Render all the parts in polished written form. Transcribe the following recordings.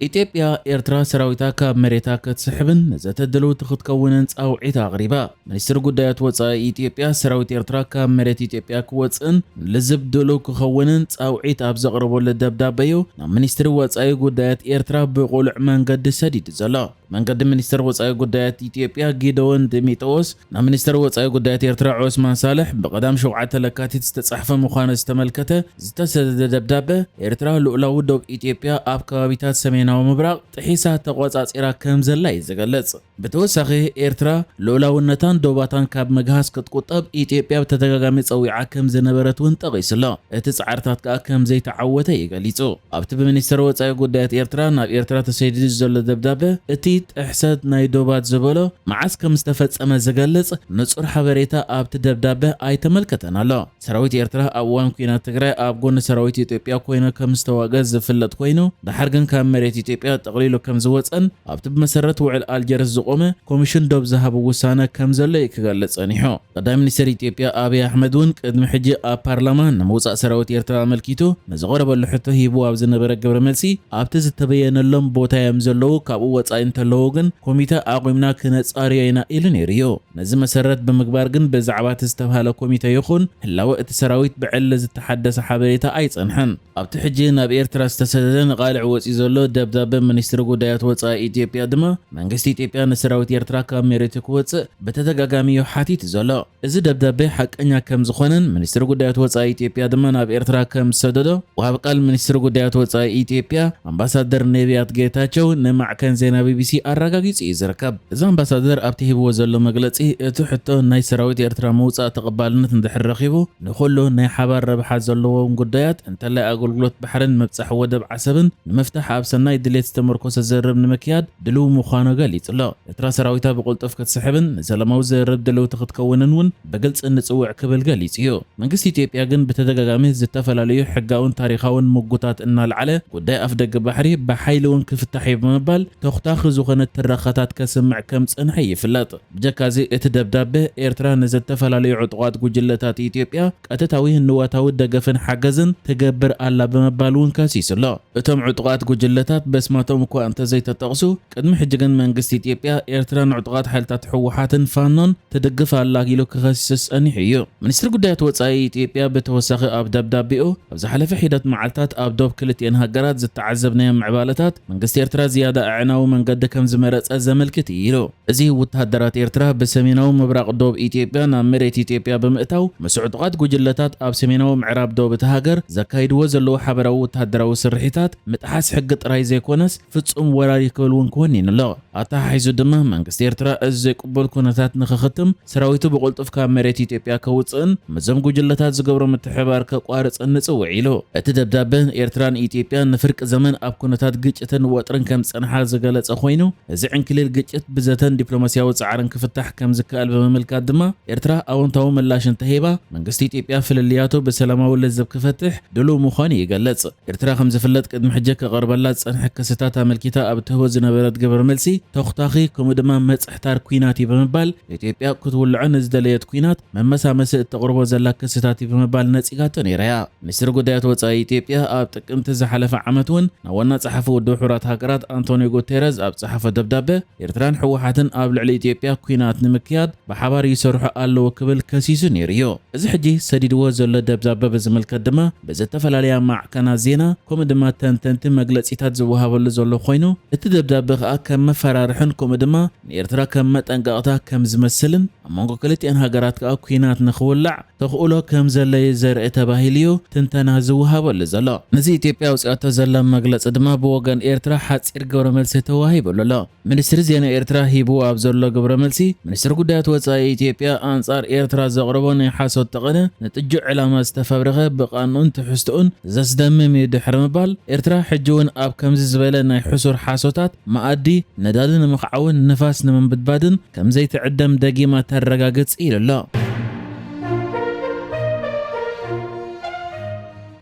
إثيوبيا إرترا سراويتا كاب مريتا كتسحبن نزتدلو تختكونن صاوعيت أغريبا منستر قدايات وصاي إثيوبيا سراويت إرترا كاب مريت إثيوبيا كوصن لزبدلو كخونن صاوعيت أبزغربو للدبدابيو منستر وصاي قدايات إرترا بقولع منقد سديد زلا منقد منستر وصاي قدايات إثيوبيا جيدون ديميتوس منستر وصاي قدايات إرترا عثمان صالح بقدام شوعة لكاتي تستصحف مخانس تملكته زتسدد دبدابه إرترا لولاو دوب إثيوبيا أب كابيتات سميناو مبراق تحيسا تقواصاصيرا كم زلا يزغلص بتوسخي إرترا لولاونتان دوباتان كاب مغاس كتقطب إثيوبيا بتدغاغامي صويعا كم زنبرت ون طغيسلا اتصعرتات كا كم زي تعوته يغليصو ابت بمنستر وصاي قدايات إرترا ناب إرترا تسيدد زل دبدابه اتي احسد ناي دوبات زبلو معاس كم استفصم زغلص نصر حبريتا ابت دبدابه اي تملكتنالا سراويت إرترا اوان كينا تግራይ اب ጎን سراويت إثيوبيا كوينه كم استواغز زفلت كوينو دحرغن كام مريت إثيوبيا تقليلو كم زوصن ابت بمسرت وعل الجرس زقومه كوميشن دوب زهب وسانه كم زله يكغلص انيحو قدام منستر إثيوبيا ابي احمدون قدم حجي ابارلمان نموصا سراويت إرترا ملكيتو نزغربل حته هيبو ابز نبره قبر ملسي ابت زتبينلهم بوتا يمزلو كابو وصاي انتلوغن كوميتا اقيمنا كنصارينا النيريو نز مسرت بمغبار جن بزعبات استبهاله كوميتا يخون هلاو اتسراويت بعل زتحدث حبريتا ايصنحن ابت حجي ناب إرترا استسددن قالع وصي زلو دبداب منستر قدايات وصاي إثيوبيا دما منغست إثيوبيا نسراويت إرترا كاب مريت كوص بتتغاغامي حاتيت زلو እዚ ደብዳቤ ሓቀኛ ከም ዝኾነን ሚኒስትር ጉዳያት ወጻኢ ኢትዮጵያ ድማ ናብ ኤርትራ ከም ሰደዶ ወሃብ ቃል ሚኒስትር ጉዳያት ወጻኢ ኢትዮጵያ አምባሳደር ነቢያት ጌታቸው ንማዕከን ዜና ቢቢሲ አረጋጊጽ ይዝርከብ እዚ አምባሳደር ኣብቲ ሂብዎ ዘሎ መግለጺ እቲ ሕቶ ናይ ሰራዊት ኤርትራ መውጻእ ተቐባልነት እንድሕረኺቡ ንኹሉ ናይ ሓባር ረብሓት ዘለዎም ጉዳያት እንተላይ ኣገልግሎት ባሕርን መብጻሕ ወደብ ዓሰብን ንምፍታሕ ኣብ ሰናይ ድሌት ዝተመርኮሰ ዘርብ ንምክያድ ድልው ምዃኑ ገሊጹሎ ኤርትራ ሰራዊታ ብቁልጡፍ ክትስሕብን ንሰላማዊ ዘርብ ድልው ክትከውንን ውን በግልጽ እንጽውዕ ክብል ገሊጽዮ መንግስት ኢትዮጵያ ግን በተደጋጋሚ ዝተፈላልዩ ሕጋውን ታሪኻውን ሙጉታት እናልዓለ ጉዳይ ኣፍደገ ባሕሪ በሓይሉን ክፍታሕ ይበመባል ተኽታኽ ዝኾነ ትረኻታት ከስምዕ ከም ጽንሐ ይፍለጥ ብጀካዚ እቲ ደብዳቤ ኤርትራ ንዝተፈላልዩ ዕጡቓት ጉጅለታት ኢትዮጵያ ቀጥታዊ ንዋታዊ ደገፍን ሓገዝን ትገብር ኣላ በመባል ውን ከሲስሎ እቶም ዕጡቓት ጉጅለታት በስማቶም እኳ እንተዘይተጠቕሱ ቅድሚ ሕጂ ግን መንግስት ኢትዮጵያ ኤርትራን ዕጡቓት ሓይልታት ሕወሓትን ፋኖን ትድግፍ ኣላ ኢሉ ክኸስስ ኣኒሕዩ ሚኒስትር ጉዳያት ወጻኢ ኢትዮጵያ በተወሳኺ ኣብ ደብዳቤኡ ኣብ ዝሓለፈ ሒደት መዓልታት ኣብ ዶብ ክልቲአን ሃገራት ዝተዓዘብናዮም ምዕባለታት መንግስቲ ኤርትራ ዝያዳ ኣዕናዊ መንገዲ ከም ዝመረፀ ዘመልክት ኢሉ እዚ ወተሃደራት ኤርትራ በሰሜናዊ ምብራቕ ዶብ ኢትዮጵያ ናብ መሬት ኢትዮጵያ ብምእታው ምስ ዕጡቓት ጉጅለታት ኣብ ሰሜናዊ ምዕራብ ዶብ እቲ ሃገር ዘካይድዎ ዘለዉ ሓበራዊ ወተሃደራዊ ስርሒታት ምጥሓስ ሕጊ ጥራይ ዘይኮነስ ፍጹም ወራሪ ክብል ውን ክወኒን ኣሎ ኣተሓሒዙ ድማ መንግስቲ ኤርትራ እዚ ዘይቅበል ኩነታት ንኽኽትም ሰራዊቱ ብቁልጡፍ ካብ መሬት ኢትዮጵያ ከውፅእን መዘም ጉጅለታት ዝገብሮ ምትሕባር ከቋርፅን ንጽውዕ ኢሉ እቲ ደብዳቤን ኤርትራን ኢትዮጵያን ንፍርቂ ዘመን ኣብ ኩነታት ግጭትን ወጥርን ከም ፀንሓ ዝገለጸ ኮይኑ እዚ ዕንክሊል ግጭት ብዘተን ዲፕሎማስያዊ ጻዕርን ክፍታሕ ከም ዝከኣል ብምምልካት ድማ ኤርትራ ኣወንታዊ ምላሽ እንተሂባ መንግስቲ ኢትዮጵያ ፍልልያቱ ብሰላማዊ ለዘብ ክፈትሕ ድሉው ምዃኑ ይገልጽ ኤርትራ ከም ዝፍለጥ ቅድሚ ሕጂ ከቐርበላ ፀንሐ ክስታት ኣመልኪታ ኣብ ትህቦ ዝነበረት ግብረ መልሲ ተኽታኺ ከምኡ ድማ መፅሕታር ኩናት ብምባል ኢትዮጵያ ክትውልዖ ንዝደለየት ኩናት መመሳመሲ እተቕርቦ ዘላ ክስታት ብምባል ነፂጋቶ ነይራያ ሚኒስትር ጉዳያት ወጻኢ ኢትዮጵያ ኣብ ጥቅምቲ ዝሓለፈ ዓመት ውን ናብ ዋና ጸሓፊ ውድብ ሕብራት ሃገራት አንቶኒዮ ጉቴረስ ኣብ ጸሓፈ ደብዳቤ ኤርትራን ሕወሓትን ኣብ ልዕሊ ኢትዮጵያ ኩናት ንምክያድ ብሓባር ይሰርሑ ኣለዎ ክብል ከሲሱ ነይርዮ እዚ ሕጂ ሰዲድዎ ዘሎ ደብዳቤ ብዝምልከት ድማ ብዝተፈላለያ ማዕከናት ዜና ከምኡ ድማ ተንተንቲ መግለፂታት ዝወሃበሉ ዘሎ ኮይኑ እቲ ደብዳቤ ከዓ ከም መፈራርሕን ከምኡ ድማ ንኤርትራ ከም መጠንቀቕታ ከም ዝመስልን ኣብ መንጎ ክልቲአን ሃገራት ከዓ ኩናት ንኽውላዕ ተኽእሎ ከም ዘለየ ዘርኢ ተባሂልዩ ትንተና ዝወሃበሉ ዘሎ ነዚ ኢትዮጵያ ውፅኣቶ ዘላ መግለፂ ድማ ብወገን ኤርትራ ሓፂር ግብረ መልሲ ተዋሂቡሉ ኣሎ ሚኒስትሪ ዜና ኤርትራ ሂቡ ኣብ ዘሎ ግብረ መልሲ ሚኒስትር ጉዳያት ወጻኢ ኢትዮጵያ ኣንጻር ኤርትራ ዘቕርቦ ናይ ሓሶት ጠቕነ ንጥጁዕ ዕላማ ዝተፈብረኸ ብቓንኡን ትሕዝትኡን ዘስደምም እዩ ድሕሪ ምባል ኤርትራ ሕጂ ውን ኣብ ከምዚ ዝበለ ናይ ሕሱር ሓሶታት መኣዲ ነዳዲ ንምኽዓውን ንፋስ ንምንብድባድን ከም ዘይትዕደም ደጊማ ተረጋግጽ ኢሉ ኣሎ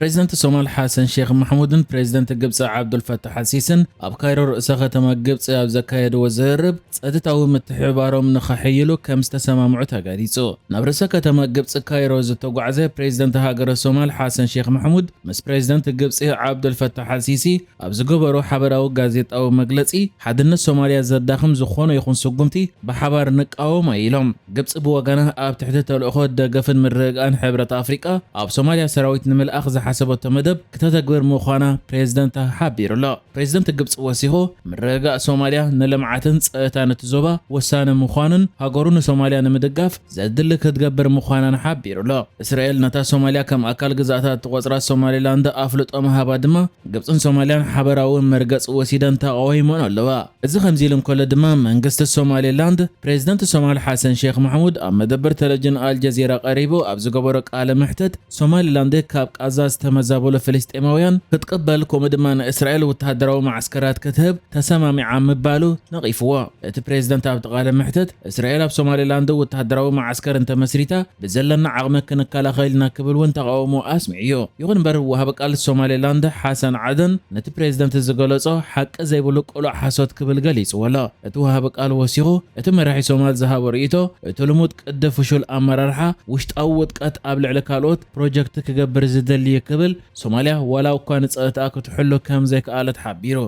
بريزيدنت الصومال حسن شيخ محمود بريزيدنت جبص عبد الفتاح السيسي اب كايرو رئيس ختم جبص اب زكايد وزرب صدتاو متحبارهم نخحيلو كم استسمعوا تغاديصو نبرسه ختم جبص كايرو زتوغعزه بريزيدنت هاجر الصومال حسن شيخ محمود مس بريزيدنت جبص عبد الفتاح السيسي اب زغبرو حبراو غازيطاو مغلصي حدن الصوماليا زداخم زخونو يخون سغمتي بحبار نقاوم ايلوم جبص بوغانا اب تحت تلخو دغفن مرغان حبرت افريقيا اب صوماليا سراويت نملأخ حسبت مدب كتتغبر مخانا بريزيدنت حبيرلا بريزيدنت جبص وسيخو مرغا صوماليا نلمعتن صيتان تزوبا وسان مخانن هاغورن صوماليا نمدغاف زدل كتغبر مخانا حبيرلا اسرائيل نتا صوماليا كم اكل غزاتات تقصرا صوماليلاند افلطو مهابا دما جبصن صوماليان حبراو مرغص وسيدن تقويمون الله እዚ ከምዚልም ኮለ ድማ መንግስቲ ሶማሌላንድ ፕሬዝዳንት ሶማል ሐሰን ሼክ መሐሙድ ኣብ መደበር ቴሌቪዥን አልጀዚራ ቀሪቡ ኣብ ዝገበሮ ቃለ መሕተት ሶማሌላንድ ካብ ቃዛ ዝተመዛበሉ ፍልስጤማውያን ክትቀበል ከምኡ ድማ ንእስራኤል ወተሃደራዊ ማዕስከራት ክትህብ ተሰማሚዓ ምባሉ ነቂፍዎ እቲ ፕሬዝዳንት ኣብ ቃለ መሕተት እስራኤል ኣብ ሶማሌላንድ ወተሃደራዊ ማዕስከር እንተመስሪታ ብዘለና ዓቕሚ ክንከላኸልና ክብል ውን ተቃውሞ ኣስሚዕዮ ይኹን እምበር ወሃበ ቃል ሶማሌላንድ ሐሰን ዓደን ነቲ ፕሬዝዳንት ዝገለጾ ሓቂ ዘይብሉ ቆልዕ ሓሶት ክብል ገሊጽ ወላ እቲ ወሃበ ቃል ወሲኹ እቲ መራሒ ሶማል ዝሃቦ ርእይቶ እቲ ልሙድ ቅዲ ፍሹል ኣመራርሓ ውሽጣዊ ውድቀት ኣብ ልዕሊ ካልኦት ፕሮጀክት ክገብር ዝደሊ ክብል ሶማልያ ወላ እኳ ንፀጥታ ክትሕሉ ከም ዘይከኣለት ሓቢሩ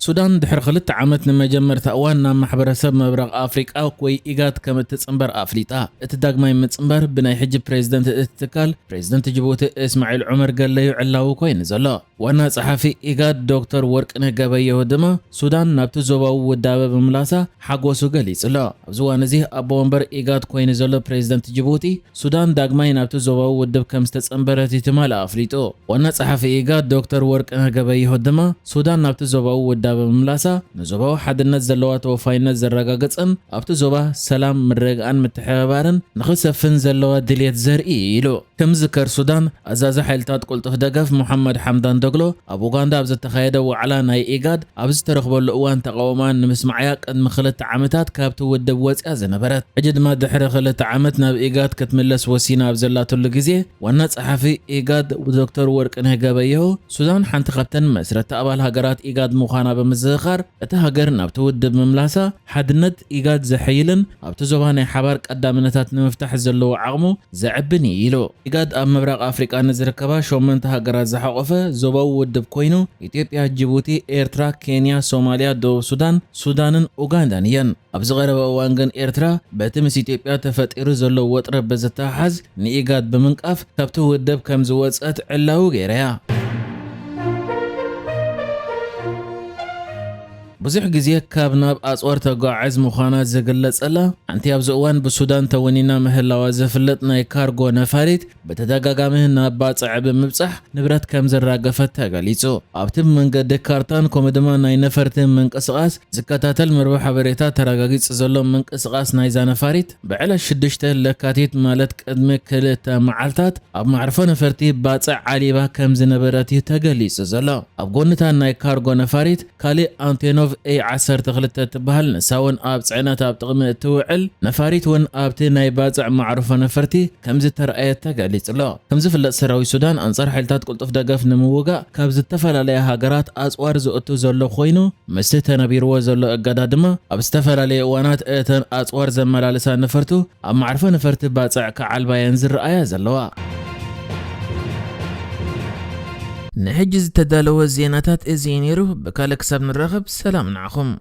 ሱዳን ድሕሪ 2 ዓመት ንመጀመርታ እዋን ናብ ማሕበረሰብ ምብራቕ ኣፍሪቃ ወይ ኢጋድ ከም እትፅምበር ኣፍሊጣ እቲ ዳግማይ ምፅምበር ብናይ ሕጂ ፕሬዝደንት እትትካል ፕሬዝደንት ጅቡቲ እስማዒል ዑመር ገለዩ ዕላዊ ኮይኑ ዘሎ ዋና ጸሓፊ ኢጋድ ዶክተር ወርቅነህ ገበየሁ ድማ ሱዳን ናብቲ ዞባዊ ውዳበ ብምምላሳ ሓጎሱ ገሊጹሎ ኣብዚ እዋን እዚ ኣቦ ወንበር ኢጋድ ኮይኑ ዘሎ ፕሬዝደንት ጅቡቲ ሱዳን ዳግማይ ናብቲ ዞባዊ ውድብ ከም ዝተፀምበረት ይትማል ኣፍሊጡ ዋና ጸሓፊ ኢጋድ ዶክተር ወርቅነህ ገበየሁ ድማ ሱዳን ናብቲ ዞባዊ ውዳበ በመምላሳ ንዞባው ሓድነት ዘለዋ ተወፋይነት ዘረጋገጸን ኣብቲ ዞባ ሰላም ምርግኣን ምትሕብባርን ንኽሰፍን ዘለዋ ድልየት ዘርኢ ኢሉ ከም ዝከር ሱዳን ኣዛዚ ሓይልታት ቁልጡፍ ደገፍ ሙሐመድ ሐምዳን ደግሎ ኣብ ኡጋንዳ ኣብ ዝተኻየደ ዋዕላ ናይ ኢጋድ ኣብ ዝተረኽበሉ እዋን ተቃውሞን ንምስማዕያ ቅድሚ 2 ዓመታት ካብቲ ውድብ ወፅያ ዝነበረት ሕጂ ድማ ድሕሪ 2 ዓመት ናብ ኢጋድ ክትምለስ ወሲና ኣብ ዘላትሉ ግዜ ዋና ጸሓፊ ኢጋድ ዶክተር ወርቅነህ ገበየሁ ሱዳን ሓንቲ ካብተን መስረታ ኣባል ሃገራት ኢጋድ ምዃና ምዝኻር እቲ ሃገር ናብቲ ውድብ ምምላሳ ሓድነት ኢጋድ ዘሐይልን ኣብቲ ዞባ ናይ ሓባር ቀዳምነታት ንምፍታሕ ዘለዎ ዓቕሙ ዘዕብን ኢሉ ኢጋድ ኣብ ምብራቕ ኣፍሪቃ ንዝርከባ 8 ሃገራት ዝሓቆፈ ዞባዊ ውድብ ኮይኑ ኢትዮጵያ፣ ጅቡቲ፣ ኤርትራ፣ ኬንያ፣ ሶማልያ፣ ደቡብ ሱዳን፣ ሱዳንን ኡጋንዳን እየን ኣብ ዝቐረበ እዋን ግን ኤርትራ በቲ ምስ ኢትዮጵያ ተፈጢሩ ዘሎ ወጥረ በዘተሓዝ ንኢጋድ ብምንቃፍ ካብቲ ውድብ ከም ዝወፀት ዕላው ገይረያ ብዙሕ ግዜ ካብ ናብ ኣጽዋር ተጓዓዝ ምዃና ዝግለጸላ ኣንቲ ኣብዚ እዋን ብሱዳን ተወኒና ምህላዋ ዝፍለጥ ናይ ካርጎ ነፋሪት በተደጋጋሚ ናብ ባጽዕ ብምብጻሕ ንብረት ከም ዘራገፈት ተገሊጹ ኣብቲ መንገዲ ካርታን ከምኡ ድማ ናይ ነፈርቲ ምንቅስቓስ ዝከታተል መርበብ ሓበሬታ ተረጋጊጹ ዘሎ ምንቅስቓስ ናይዛ ነፋሪት ብዕለ 6 ለካቲት ማለት ቅድሚ 2 መዓልታት ኣብ ማዕርፎ ነፈርቲ ባጽዕ ዓሊባ ከም ዝነበረት ተገሊጹ ዘሎ ኣብ ጎንታ ናይ ካርጎ ነፋሪት ካሊእ አንቴኖቭ A12 ትበሃል ንሳውን ኣብ ጽዕነት ኣብ ጥቕሚ እትውዕል ነፋሪት ውን ኣብቲ ናይ ባጽዕ ማዕርፎ ነፈርቲ ከም ዝተረኣየት ተገሊጹሎ ከም ዝፍለጥ ሰራዊት ሱዳን ኣንጻር ሓይልታት ቁልጡፍ ደገፍ ንምውጋእ ካብ ዝተፈላለያ ሃገራት ኣጽዋር ዝእቱ ዘሎ ኮይኑ ምስቲ ተነቢርዎ ዘሎ እገዳ ድማ ኣብ ዝተፈላለየ እዋናት እተን ኣጽዋር ዘመላልሳ ነፈርቱ ኣብ ማዕርፎ ነፈርቲ ባጽዕ ከዓልባየን ዝረኣያ ዘለዋ نحجز تدالو الزيناتات ازينيرو بكالك ساب نرغب سلام نعخم